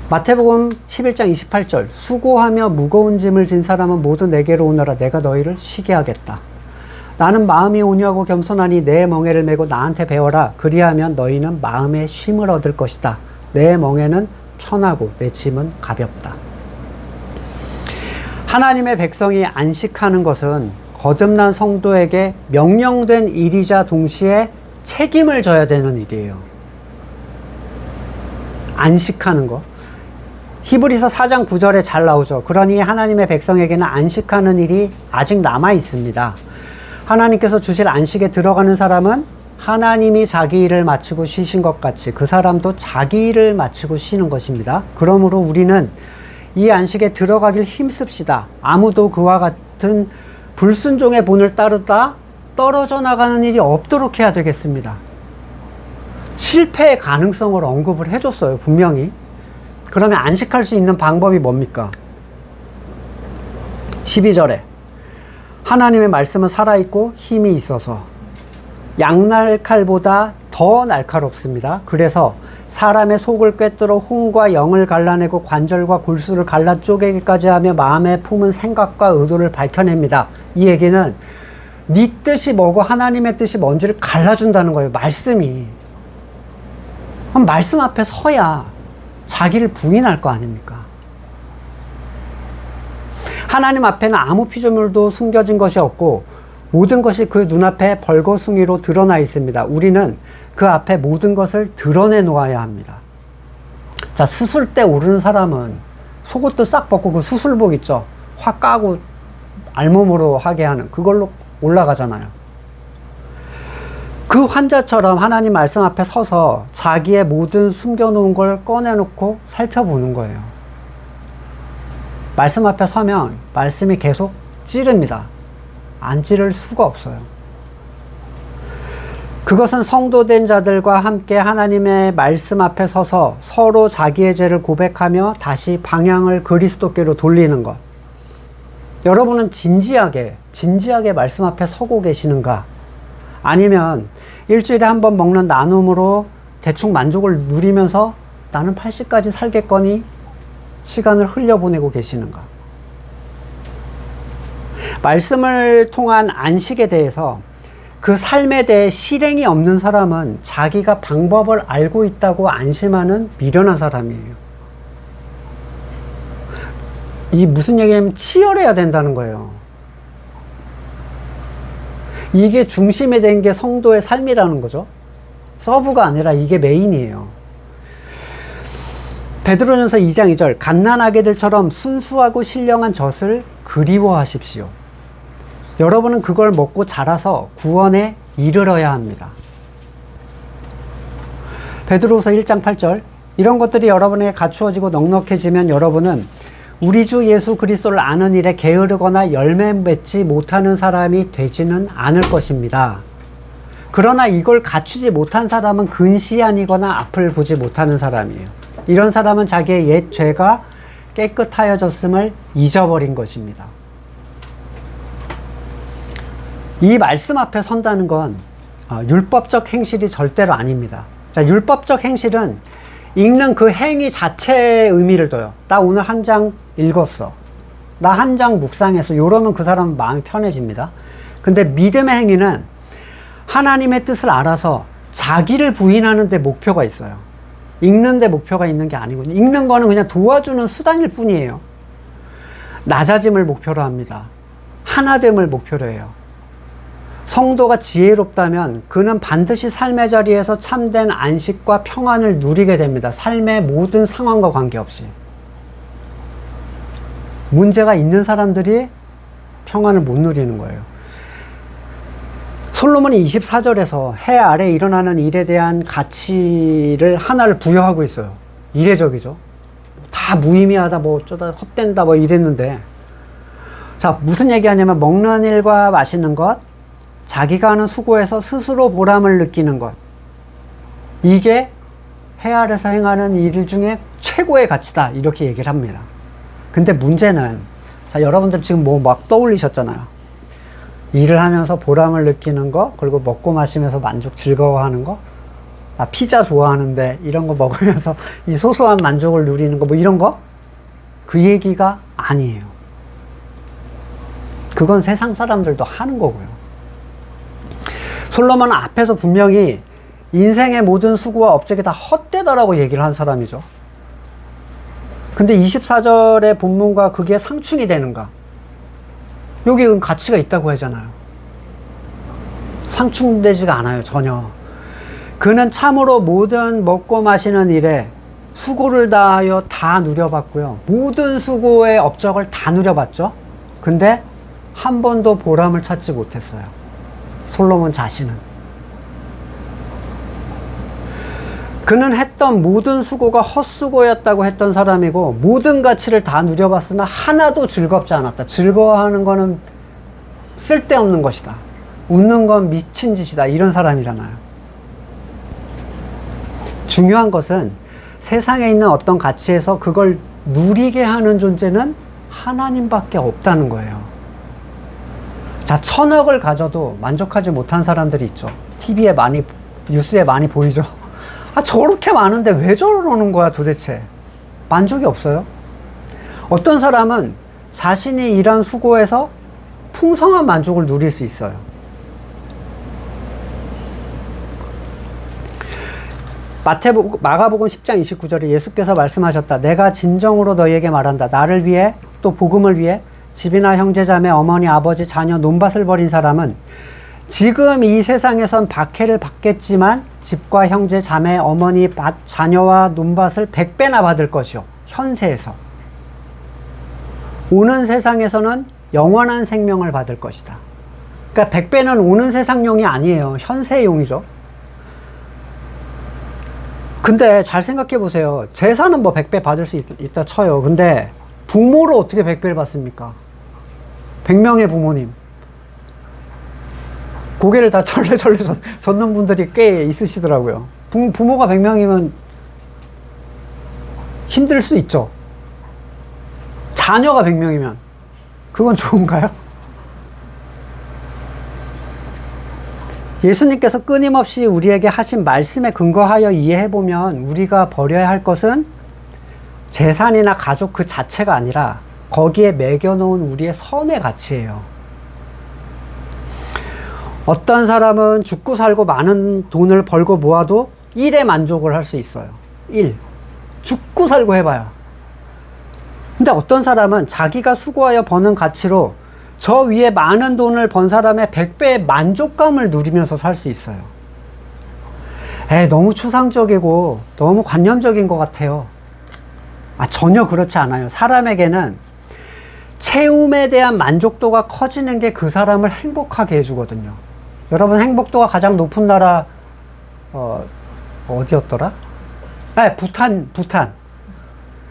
마태복음 11장 28절 수고하며 무거운 짐을 진 사람은 모두 내게로 오너라. 내가 너희를 쉬게 하겠다. 나는 마음이 온유하고 겸손하니 내 멍에를 메고 나한테 배워라. 그리하면 너희는 마음의 쉼을 얻을 것이다. 내 멍에는 편하고 내 짐은 가볍다. 하나님의 백성이 안식하는 것은 거듭난 성도에게 명령된 일이자 동시에 책임을 져야 되는 일이에요. 안식하는 거. 히브리서 4장 9절에 잘 나오죠. 그러니 하나님의 백성에게는 안식하는 일이 아직 남아 있습니다. 하나님께서 주실 안식에 들어가는 사람은 하나님이 자기 일을 마치고 쉬신 것 같이 그 사람도 자기 일을 마치고 쉬는 것입니다. 그러므로 우리는 이 안식에 들어가길 힘씁시다. 아무도 그와 같은 불순종의 본을 따르다 떨어져 나가는 일이 없도록 해야 되겠습니다. 실패의 가능성을 언급을 해줬어요. 분명히. 그러면 안식할 수 있는 방법이 뭡니까? 12절에 하나님의 말씀은 살아있고 힘이 있어서 양날칼보다 더 날카롭습니다. 그래서 사람의 속을 꿰뚫어 혼과 영을 갈라내고 관절과 골수를 갈라 쪼개기까지 하며 마음에 품은 생각과 의도를 밝혀냅니다. 이 얘기는 네 뜻이 뭐고 하나님의 뜻이 뭔지를 갈라준다는 거예요. 말씀이. 그럼 말씀 앞에 서야 자기를 부인할 거 아닙니까? 하나님 앞에는 아무 피조물도 숨겨진 것이 없고 모든 것이 그 눈앞에 벌거숭이로 드러나 있습니다. 우리는 그 앞에 모든 것을 드러내 놓아야 합니다. 자, 수술대 오르는 사람은 속옷도 싹 벗고 그 수술복 있죠? 확 까고 알몸으로 하게 하는 그걸로 올라가잖아요. 그 환자처럼 하나님 말씀 앞에 서서 자기의 모든 숨겨놓은 걸 꺼내놓고 살펴보는 거예요. 말씀 앞에 서면 말씀이 계속 찌릅니다. 안 찌를 수가 없어요. 그것은 성도된 자들과 함께 하나님의 말씀 앞에 서서 서로 자기의 죄를 고백하며 다시 방향을 그리스도께로 돌리는 것. 여러분은 진지하게 말씀 앞에 서고 계시는가? 아니면 일주일에 한 번 먹는 나눔으로 대충 만족을 누리면서 나는 80까지 살겠거니 시간을 흘려보내고 계시는가? 말씀을 통한 안식에 대해서 그 삶에 대해 실행이 없는 사람은 자기가 방법을 알고 있다고 안심하는 미련한 사람이에요. 이게 무슨 얘기냐면 치열해야 된다는 거예요. 이게 중심에 된 게 성도의 삶이라는 거죠. 서브가 아니라 이게 메인이에요. 베드로전서 2장 2절 갓난아기들처럼 순수하고 신령한 젖을 그리워하십시오. 여러분은 그걸 먹고 자라서 구원에 이르러야 합니다. 베드로후서 1장 8절 이런 것들이 여러분에게 갖추어지고 넉넉해지면 여러분은 우리 주 예수 그리스도를 아는 일에 게으르거나 열매 맺지 못하는 사람이 되지는 않을 것입니다. 그러나 이걸 갖추지 못한 사람은 근시안이거나 앞을 보지 못하는 사람이에요. 이런 사람은 자기의 옛 죄가 깨끗하여졌음을 잊어버린 것입니다. 이 말씀 앞에 선다는 건 율법적 행실이 절대로 아닙니다. 자, 율법적 행실은 읽는 그 행위 자체의 의미를 둬요. 나 오늘 한 장 읽었어. 나 한 장 묵상했어. 이러면 그 사람은 마음이 편해집니다. 근데 믿음의 행위는 하나님의 뜻을 알아서 자기를 부인하는 데 목표가 있어요. 읽는 데 목표가 있는 게 아니거든요. 읽는 거는 그냥 도와주는 수단일 뿐이에요. 낮아짐을 목표로 합니다. 하나됨을 목표로 해요. 성도가 지혜롭다면 그는 반드시 삶의 자리에서 참된 안식과 평안을 누리게 됩니다. 삶의 모든 상황과 관계없이. 문제가 있는 사람들이 평안을 못 누리는 거예요. 솔로몬이 24절에서 해 아래 일어나는 일에 대한 가치를 하나를 부여하고 있어요. 이례적이죠. 다 무의미하다, 뭐 어쩌다 헛된다, 뭐 이랬는데. 자, 무슨 얘기하냐면 먹는 일과 마시는 것, 자기가 하는 수고에서 스스로 보람을 느끼는 것. 이게 해 아래서 행하는 일 중에 최고의 가치다. 이렇게 얘기를 합니다. 근데 문제는, 자, 여러분들 지금 뭐 막 떠올리셨잖아요. 일을 하면서 보람을 느끼는 거, 그리고 먹고 마시면서 만족, 즐거워하는 거. 나 피자 좋아하는데 이런 거 먹으면서 이 소소한 만족을 누리는 거, 뭐 이런 거? 그 얘기가 아니에요. 그건 세상 사람들도 하는 거고요. 솔로몬은 앞에서 분명히 인생의 모든 수고와 업적이 다 헛되다라고 얘기를 한 사람이죠. 근데 24절의 본문과 그게 상충이 되는가? 여기 가치가 있다고 하잖아요. 상충되지가 않아요, 전혀. 그는 참으로 모든 먹고 마시는 일에 수고를 다하여 다 누려봤고요. 모든 수고의 업적을 다 누려봤죠. 근데 한 번도 보람을 찾지 못했어요. 솔로몬 자신은. 그는 했던 모든 수고가 헛수고였다고 했던 사람이고 모든 가치를 다 누려봤으나 하나도 즐겁지 않았다. 즐거워하는 거는 쓸데없는 것이다. 웃는 건 미친 짓이다. 이런 사람이잖아요. 중요한 것은 세상에 있는 어떤 가치에서 그걸 누리게 하는 존재는 하나님밖에 없다는 거예요. 자, 1000억을 가져도 만족하지 못한 사람들이 있죠. TV에 많이, 뉴스에 많이 보이죠. 아, 저렇게 많은데 왜 저러는 거야 도대체. 만족이 없어요. 어떤 사람은 자신이 일한 수고에서 풍성한 만족을 누릴 수 있어요. 마가복음 10장 29절에 예수께서 말씀하셨다. 내가 진정으로 너희에게 말한다. 나를 위해 또 복음을 위해 집이나 형제자매 어머니 아버지 자녀 논밭을 벌인 사람은 지금 이 세상에선 박해를 받겠지만 집과 형제 자매 어머니 자녀와 논밭을 100배나 받을 것이요. 현세에서. 오는 세상에서는 영원한 생명을 받을 것이다. 그러니까 100배는 오는 세상용이 아니에요. 현세용이죠. 근데 잘 생각해 보세요. 재산은 뭐 100배 받을 수 있다 쳐요. 근데 부모를 어떻게 100배를 받습니까? 100명의 부모님. 고개를 다 절레절레 젓는 분들이 꽤 있으시더라고요. 부모가 100명이면 힘들 수 있죠. 자녀가 100명이면 그건 좋은가요? 예수님께서 끊임없이 우리에게 하신 말씀에 근거하여 이해해보면 우리가 버려야 할 것은 재산이나 가족 그 자체가 아니라 거기에 매겨놓은 우리의 선의 가치예요. 어떤 사람은 죽고 살고 많은 돈을 벌고 모아도 일에 만족을 할 수 있어요. 일. 죽고 살고 해봐요. 근데 어떤 사람은 자기가 수고하여 버는 가치로 저 위에 많은 돈을 번 사람의 100배의 만족감을 누리면서 살 수 있어요. 너무 추상적이고 너무 관념적인 것 같아요. 전혀 그렇지 않아요. 사람에게는 채움에 대한 만족도가 커지는 게 그 사람을 행복하게 해주거든요. 여러분, 행복도가 가장 높은 나라 어디였더라? 부탄.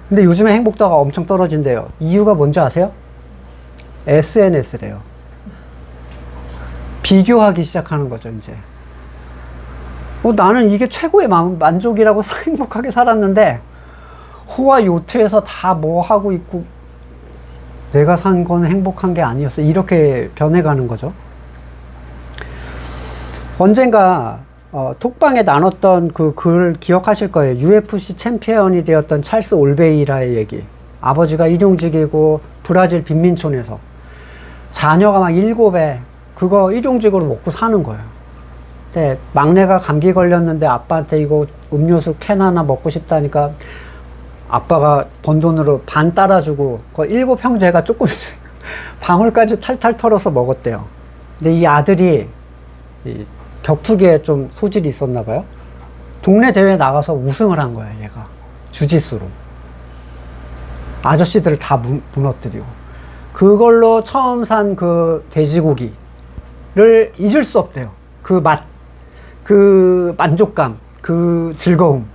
근데 요즘에 행복도가 엄청 떨어진대요. 이유가 뭔지 아세요? SNS래요. 비교하기 시작하는 거죠, 이제. 나는 이게 최고의 만족이라고 행복하게 살았는데, 호화 요트에서 다 뭐 하고 있고, 내가 산 건 행복한 게 아니었어. 이렇게 변해가는 거죠. 언젠가, 톡방에 나눴던 그 글을 기억하실 거예요. UFC 챔피언이 되었던 찰스 올베이라의 얘기. 아버지가 일용직이고, 브라질 빈민촌에서. 자녀가 막 7에 그거 일용직으로 먹고 사는 거예요. 근데 막내가 감기 걸렸는데 아빠한테 이거 음료수 캔 하나 먹고 싶다니까 아빠가 번 돈으로 반 따라주고 그 7 형제가 조금씩 방울까지 탈탈 털어서 먹었대요. 근데 이 아들이 이 격투기에 좀 소질이 있었나 봐요. 동네 대회에 나가서 우승을 한 거예요, 얘가. 주짓수로. 아저씨들을 다 무너뜨리고. 그걸로 처음 산 그 돼지고기를 잊을 수 없대요. 그 맛, 그 만족감, 그 즐거움.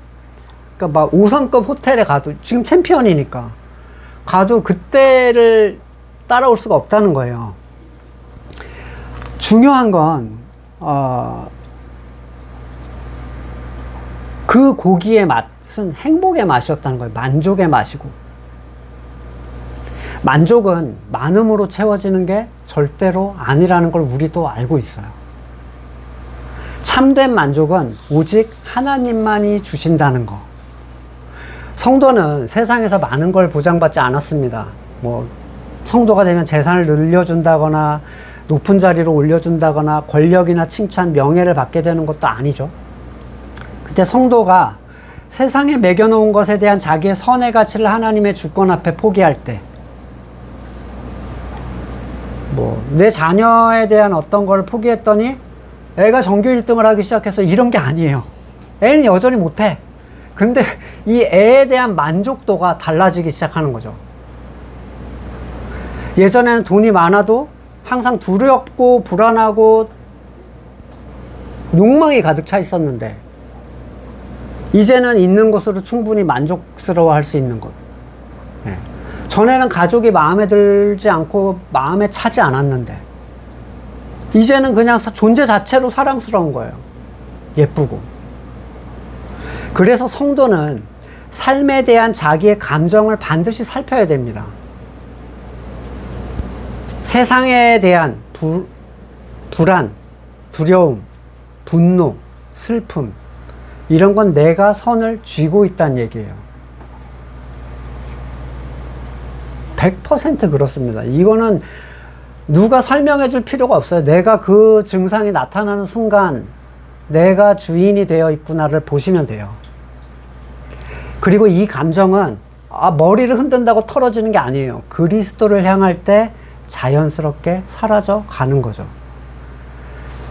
그러니까 막 5성급 호텔에 가도, 지금 챔피언이니까, 가도 그때를 따라올 수가 없다는 거예요. 중요한 건, 그 고기의 맛은 행복의 맛이었다는 거예요. 만족의 맛이고. 만족은 많음으로 채워지는 게 절대로 아니라는 걸 우리도 알고 있어요. 참된 만족은 오직 하나님만이 주신다는 거. 성도는 세상에서 많은 걸 보장받지 않았습니다. 성도가 되면 재산을 늘려준다거나 높은 자리로 올려준다거나 권력이나 칭찬, 명예를 받게 되는 것도 아니죠. 그때 성도가 세상에 매겨놓은 것에 대한 자기의 선의 가치를 하나님의 주권 앞에 포기할 때, 내 자녀에 대한 어떤 걸 포기했더니 애가 전교 1등을 하기 시작해서 이런 게 아니에요. 애는 여전히 못해. 근데 이 애에 대한 만족도가 달라지기 시작하는 거죠. 예전에는 돈이 많아도 항상 두렵고 불안하고 욕망이 가득 차 있었는데, 이제는 있는 것으로 충분히 만족스러워 할 수 있는 것. 전에는 가족이 마음에 들지 않고 마음에 차지 않았는데, 이제는 그냥 존재 자체로 사랑스러운 거예요. 예쁘고. 그래서 성도는 삶에 대한 자기의 감정을 반드시 살펴야 됩니다. 세상에 대한 불안, 두려움, 분노, 슬픔, 이런 건 내가 선을 쥐고 있다는 얘기예요. 100% 그렇습니다. 이거는 누가 설명해 줄 필요가 없어요. 내가 그 증상이 나타나는 순간 내가 주인이 되어 있구나를 보시면 돼요. 그리고 이 감정은 머리를 흔든다고 털어지는 게 아니에요. 그리스도를 향할 때 자연스럽게 사라져 가는 거죠.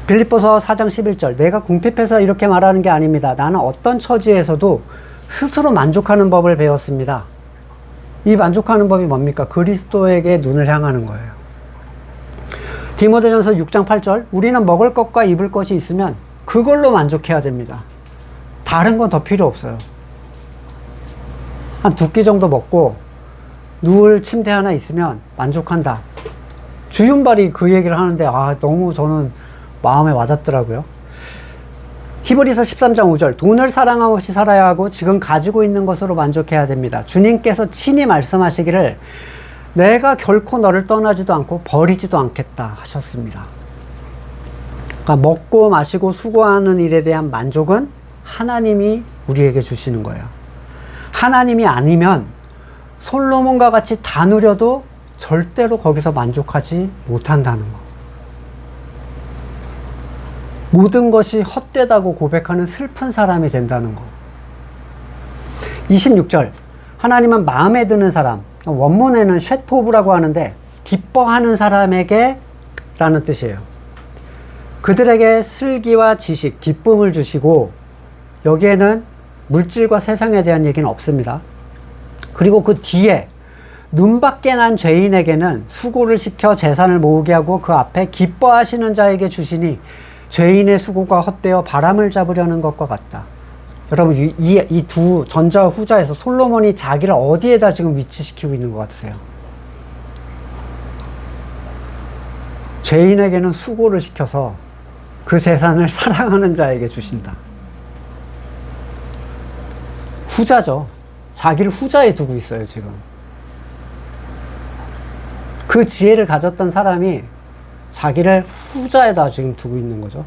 빌립보서 4장 11절, 내가 궁핍해서 이렇게 말하는 게 아닙니다. 나는 어떤 처지에서도 스스로 만족하는 법을 배웠습니다. 이 만족하는 법이 뭡니까? 그리스도에게 눈을 향하는 거예요. 디모데전서 6장 8절, 우리는 먹을 것과 입을 것이 있으면 그걸로 만족해야 됩니다. 다른 건 더 필요 없어요. 한 2끼 정도 먹고 누울 침대 하나 있으면 만족한다. 주윤발이 그 얘기를 하는데 너무 저는 마음에 와닿더라고요. 히브리서 13장 5절, 돈을 사랑함 없이 살아야 하고 지금 가지고 있는 것으로 만족해야 됩니다. 주님께서 친히 말씀하시기를 내가 결코 너를 떠나지도 않고 버리지도 않겠다 하셨습니다. 그러니까 먹고 마시고 수고하는 일에 대한 만족은 하나님이 우리에게 주시는 거예요. 하나님이 아니면 솔로몬과 같이 다 누려도 절대로 거기서 만족하지 못한다는 거. 모든 것이 헛되다고 고백하는 슬픈 사람이 된다는 거. 26절, 하나님은 마음에 드는 사람, 원문에는 쉐토브라고 하는데 기뻐하는 사람에게 라는 뜻이에요. 그들에게 슬기와 지식, 기쁨을 주시고 여기에는 물질과 세상에 대한 얘기는 없습니다. 그리고 그 뒤에 눈밖에 난 죄인에게는 수고를 시켜 재산을 모으게 하고 그 앞에 기뻐하시는 자에게 주시니 죄인의 수고가 헛되어 바람을 잡으려는 것과 같다. 여러분, 이 두 전자와 후자에서 솔로몬이 자기를 어디에다 지금 위치시키고 있는 것 같으세요? 죄인에게는 수고를 시켜서 그 재산을 사랑하는 자에게 주신다. 후자죠. 자기를 후자에 두고 있어요, 지금. 그 지혜를 가졌던 사람이 자기를 후자에다 지금 두고 있는 거죠.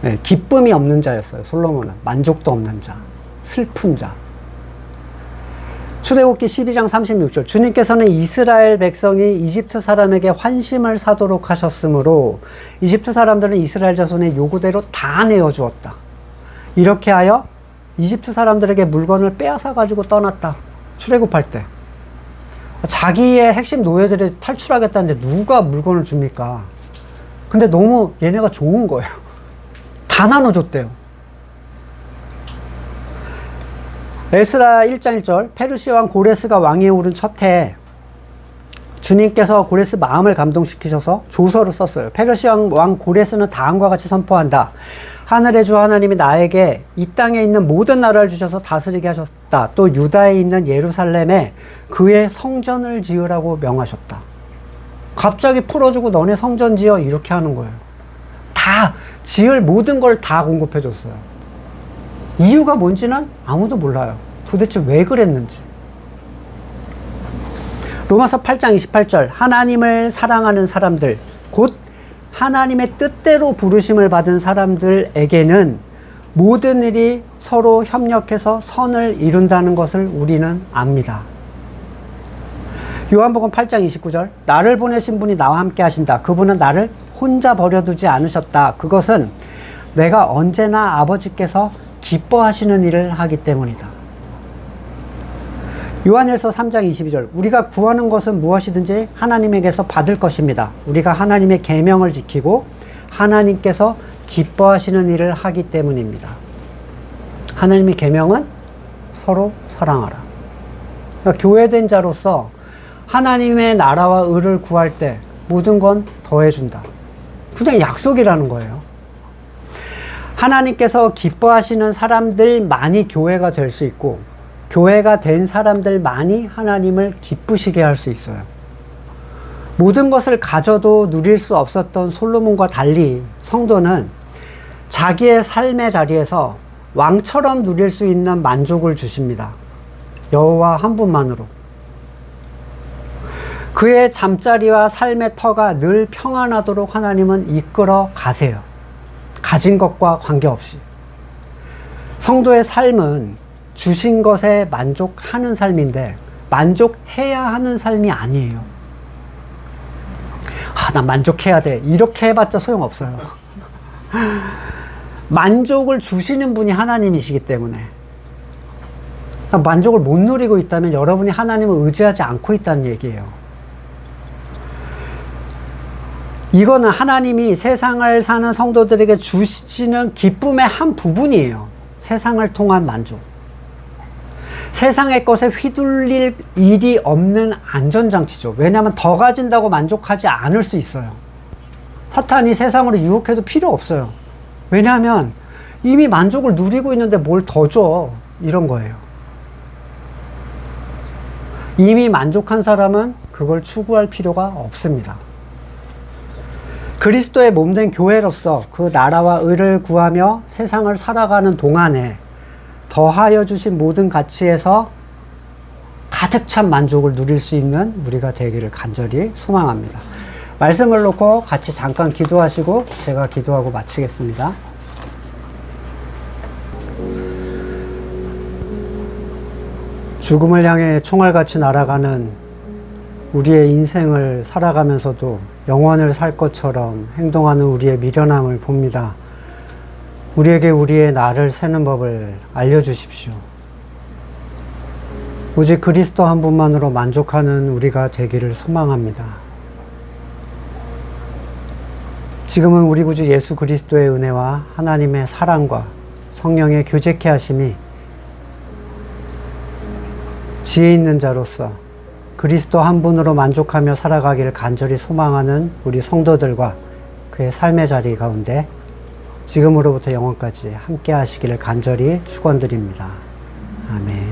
네, 기쁨이 없는 자였어요, 솔로몬은. 만족도 없는 자, 슬픈 자. 출애굽기 12장 36절, 주님께서는 이스라엘 백성이 이집트 사람에게 환심을 사도록 하셨으므로 이집트 사람들은 이스라엘 자손의 요구대로 다 내어주었다. 이렇게 하여 이집트 사람들에게 물건을 빼앗아 가지고 떠났다. 출애굽할 때 자기의 핵심 노예들이 탈출하겠다는데 누가 물건을 줍니까? 근데 너무 얘네가 좋은 거예요. 다 나눠줬대요. 에스라 1장 1절, 페르시아 왕 고레스가 왕위에 오른 첫 해에 주님께서 고레스 마음을 감동시키셔서 조서를 썼어요. 페르시아 왕 고레스는 다음과 같이 선포한다. 하늘의 주 하나님이 나에게 이 땅에 있는 모든 나라를 주셔서 다스리게 하셨다. 또 유다에 있는 예루살렘에 그의 성전을 지으라고 명하셨다. 갑자기 풀어주고 너네 성전 지어 이렇게 하는 거예요. 다 지을 모든 걸 다 공급해 줬어요. 이유가 뭔지는 아무도 몰라요. 도대체 왜 그랬는지. 로마서 8장 28절, 하나님을 사랑하는 사람들, 곧 하나님의 뜻대로 부르심을 받은 사람들에게는 모든 일이 서로 협력해서 선을 이룬다는 것을 우리는 압니다. 요한복음 8장 29절, 나를 보내신 분이 나와 함께 하신다. 그분은 나를 혼자 버려두지 않으셨다. 그것은 내가 언제나 아버지께서 기뻐하시는 일을 하기 때문이다. 요한일서 3장 22절, 우리가 구하는 것은 무엇이든지 하나님에게서 받을 것입니다. 우리가 하나님의 계명을 지키고 하나님께서 기뻐하시는 일을 하기 때문입니다. 하나님의 계명은 서로 사랑하라. 그러니까 교회된 자로서 하나님의 나라와 의를 구할 때 모든 건 더해준다. 그냥 약속이라는 거예요. 하나님께서 기뻐하시는 사람들만이 교회가 될 수 있고 교회가 된 사람들만이 하나님을 기쁘시게 할 수 있어요. 모든 것을 가져도 누릴 수 없었던 솔로몬과 달리 성도는 자기의 삶의 자리에서 왕처럼 누릴 수 있는 만족을 주십니다. 여호와 한 분만으로. 그의 잠자리와 삶의 터가 늘 평안하도록 하나님은 이끌어 가세요. 가진 것과 관계없이. 성도의 삶은 주신 것에 만족하는 삶인데 만족해야 하는 삶이 아니에요. 난 만족해야 돼. 이렇게 해봤자 소용없어요. 만족을 주시는 분이 하나님이시기 때문에. 만족을 못 누리고 있다면 여러분이 하나님을 의지하지 않고 있다는 얘기예요. 이거는 하나님이 세상을 사는 성도들에게 주시는 기쁨의 한 부분이에요. 세상을 통한 만족. 세상의 것에 휘둘릴 일이 없는 안전장치죠. 왜냐하면 더 가진다고 만족하지 않을 수 있어요. 사탄이 세상으로 유혹해도 필요 없어요. 왜냐하면 이미 만족을 누리고 있는데 뭘 더 줘. 이런 거예요. 이미 만족한 사람은 그걸 추구할 필요가 없습니다. 그리스도의 몸된 교회로서 그 나라와 의를 구하며 세상을 살아가는 동안에 더하여 주신 모든 가치에서 가득 찬 만족을 누릴 수 있는 우리가 되기를 간절히 소망합니다. 말씀을 놓고 같이 잠깐 기도하시고 제가 기도하고 마치겠습니다. 죽음을 향해 총알같이 날아가는 우리의 인생을 살아가면서도 영원을 살 것처럼 행동하는 우리의 미련함을 봅니다. 우리에게 우리의 날을 세는 법을 알려주십시오. 오직 그리스도 한 분만으로 만족하는 우리가 되기를 소망합니다. 지금은 우리 구주 예수 그리스도의 은혜와 하나님의 사랑과 성령의 교제케 하심이 지혜 있는 자로서 그리스도 한 분으로 만족하며 살아가기를 간절히 소망하는 우리 성도들과 그의 삶의 자리 가운데 지금으로부터 영원까지 함께 하시기를 간절히 축원드립니다. 아멘.